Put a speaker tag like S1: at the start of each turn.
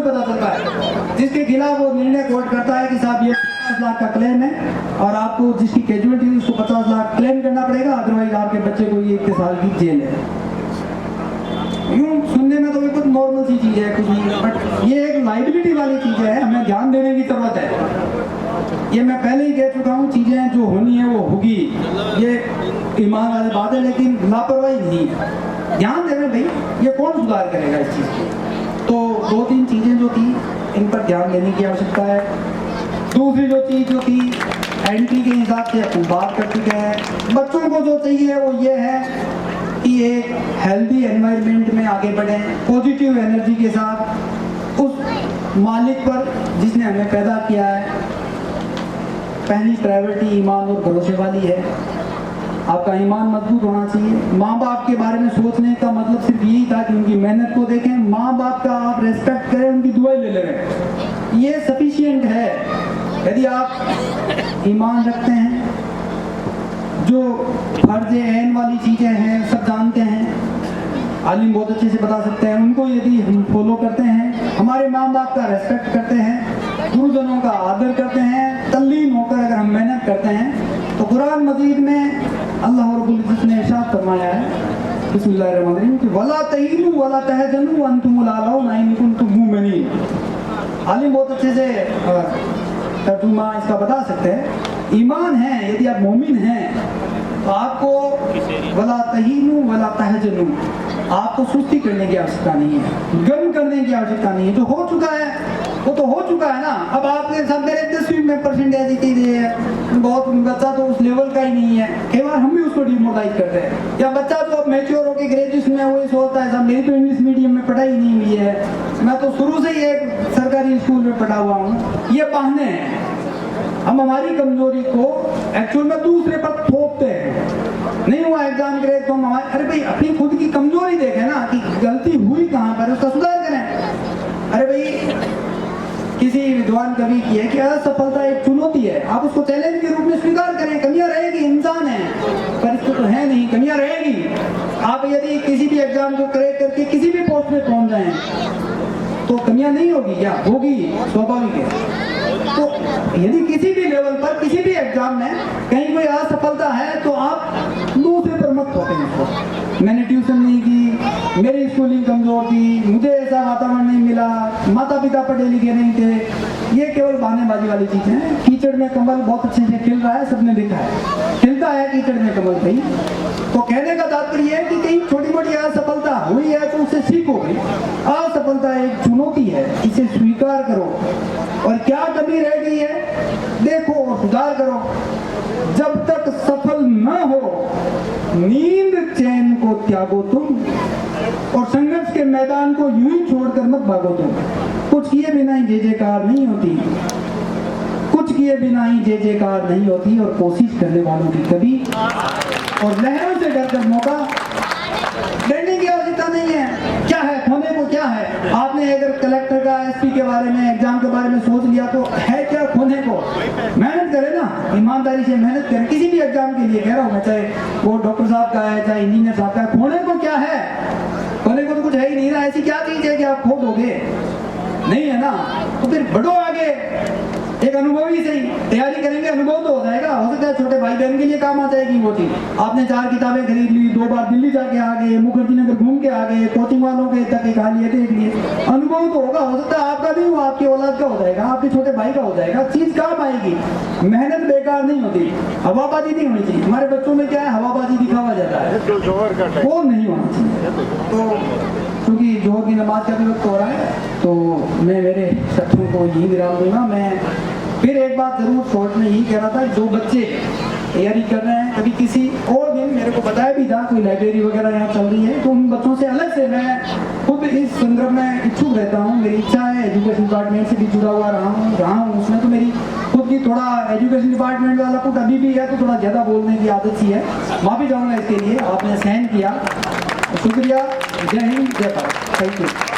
S1: में पता चलता है। जिसके खिलाफ वो निर्णय कोर्ट करता है कि साहब ये 50 लाख का क्लेम है और आपको जिसकी कैजुअलिटी हुई उसको 50 लाख क्लेम करना पड़ेगा, अदरवाइज आपके बच्चे को ये 1 साल की जेल है। यूँ सुनने में तो बिल्कुल नॉर्मल सी चीज़ है कुछ नहीं, बट ये एक लाइबिलिटी वाली चीज़ है, हमें ध्यान देने की जरूरत है। ये मैं पहले ही कह चुका हूँ, चीज़ें जो होनी है वो होगी, ये ईमान वाली बात है, लेकिन लापरवाही नहीं है। ध्यान देना भाई, ये कौन सुधार करेगा इस चीज़ को। तो 2-3 चीज़ें जो थी इन पर ध्यान देने की आवश्यकता है। दूसरी जो चीज़ जो थी एंट्री के हिसाब से अपन बात कर चुके हैं। बच्चों को जो चाहिए वो ये है कि एक हेल्दी एनवायरनमेंट में आगे बढ़ें, पॉजिटिव एनर्जी के साथ उस मालिक पर जिसने हमें पैदा किया है। पहली प्रायोरिटी ईमान और भरोसे वाली है। आपका ईमान मजबूत होना चाहिए। माँ बाप के बारे में सोचने का मतलब सिर्फ यही था कि उनकी मेहनत को देखें, माँ बाप का आप रेस्पेक्ट करें, उनकी दुआएं ले लें, ये सफिशिएंट है। यदि आप ईमान रखते हैं, जो फर्ज ऐन वाली चीज़ें हैं सब जानते हैं, आलिम बहुत अच्छे से बता सकते हैं, उनको यदि हम फॉलो करते हैं, हमारे माँ बाप का रेस्पेक्ट करते हैं, गुरुजनों का आदर करते हैं, तल्लीन होकर अगर हम मेहनत करते हैं, तो कुरान मजीद में अल्लाह रब्बुल इज्जत ने इरशाद फरमाया है बिस्मिल्लाहिर्रहमानिर्रहीम कि वला तहीनु वला तहजनु व अंतुमुल आलौना इन कुंतुम मुमिनीन। आलिम बहुत अच्छे से तर्जुमा इसका बता सकते हैं। ईमान है, यदि आप मोमिन हैं तो आपको वला तहीनु वला तहजनु, आपको सुस्ती करने की आवश्यकता नहीं है, गम करने की आवश्यकता नहीं है। जो हो चुका है वो तो हो चुका है ना। अब आपके सब मेरे 10वीं में परसेंटेज इतनी रही है, बहुत बच्चा तो उस लेवल का ही नहीं है, कई बार हम भी उसको डिमोरलाइज करते हैं। या बच्चा जो अब मैच्योर होकर ग्रेजुएशन में वही सोचता है साहब मेरी तो इंग्लिश मीडियम में पढ़ाई नहीं हुई है, मैं तो शुरू से ही एक सरकारी स्कूल में पढ़ा हुआ हूँ। ये बहाने हैं। हम हमारी कमजोरी को एक्चुअल में दूसरे पर थोपते हैं। नहीं हुआ एग्जाम क्रैक तो हम हमारे, अरे भाई अपनी खुद की कमजोरी देखें ना कि गलती हुई कहाँ पर, उसका सुधार करें। अरे भाई किसी विद्वान कवि की है कि असफलता एक चुनौती है, आप उसको चैलेंज के रूप में स्वीकार करें। कमियां रहेगी, इंसान है, पर इसको तो है नहीं, कमियां रहेगी। आप यदि किसी भी एग्जाम को क्रैक करके किसी भी पोस्ट में पहुंच जाएं तो कमियां नहीं होगी क्या? होगी, स्वाभाविक है। तो यदि किसी भी लेवल पर किसी भी एग्जाम में कहीं कोई असफलता है तो आप दूसरे पर मत थोपें उसको। मैंने ट्यूशन नहीं की, मेरी स्कूलिंग कमजोर थी, मुझे ऐसा वातावरण नहीं मिला, माता पिता पढ़े लिखे नहीं थे, ये केवल बहानेबाजी वाली चीजें हैं। कीचड़ में कमल बहुत अच्छे से खिल रहा है, सबने देखा है, खिलता है कीचड़ में कमल कहीं। तो कहने का तात्पर्य है कि कहीं छोटी मोटी असफलता हुई है तो उससे सीखो भाई। असफलता एक चुनौती है, इसे स्वीकार करो और क्या कमी रह गई है देखो और सुधार करो। जब तक सफल न हो नींद चैन को त्यागो तुम, और संघर्ष के मैदान को यूं ही छोड़कर मत भागो तुम। कुछ किए बिना ही जय जयकार नहीं होती, कुछ किए बिना ही जय जयकार नहीं होती, और कोशिश करने वालों की कभी, और लहरों से डरकर मौका डरने की आवश्यकता नहीं है। क्या है खोने को, क्या है? आपने अगर कलेक्टर का एसपी के बारे में एग्जाम के बारे में सोच लिया तो है क्या खोने को? मेहनत करें ना, ईमानदारी से मेहनत करें। किसी भी एग्जाम के लिए कह रहा हूँ मैं, चाहे वो डॉक्टर साहब का है चाहे इंजीनियर साहब का है, खोने को क्या है? खोने को तो कुछ है ही नहीं ना। ऐसी क्या चीज है कि आप खो दोगे? नहीं है ना, तो फिर बढ़ो आगे। एक अनुभवी से ही तैयारी करेंगे, अनुभव तो हो जाएगा। हो सकता है छोटे भाई बहन के लिए काम आ जाएगी वो चीज। आपने 4 किताबें खरीद ली, 2 बार दिल्ली जाके आ गए, मुखर्जी नगर घूम के आ गए, कोचिंग वालों के तक खा लिए, देख लिए, अनुभव तो होगा। हो सकता है आपका नहीं हुआ, आपकी औलाद का हो जाएगा, आपके छोटे भाई का हो जाएगा। चीज काम आएगी, मेहनत बेकार नहीं होती, हवाबाजी नहीं होनी चाहिए। हमारे बच्चों में क्या है, हवाबाजी दिखावा जाता है, वो नहीं होना चाहिए। तो क्योंकि जोहर की नमाज का भी वक्त हो रहा है तो मैं मेरे शब्दों को यही विराम दूंगा। मैं फिर एक बात जरूर शॉर्ट में यही कह रहा था, जो बच्चे तैयारी कर रहे हैं, कभी किसी और दिन मेरे को बताया भी था कोई लाइब्रेरी वगैरह यहाँ चल रही है, तो उन बच्चों से अलग से मैं खुद इस संदर्भ में इच्छुक रहता हूँ। मेरी इच्छा है, एजुकेशन डिपार्टमेंट से भी जुड़ा हुआ रहा हूँ उसमें, तो मेरी खुद की थोड़ा एजुकेशन डिपार्टमेंट वाला कुछ अभी भी है तो थोड़ा ज़्यादा बोलने की आदत सी है। माफ़ी चाहूँगा इसके लिए, आपने सहन किया, शुक्रिया। जय हिंद, जय भारत, थैंक यू।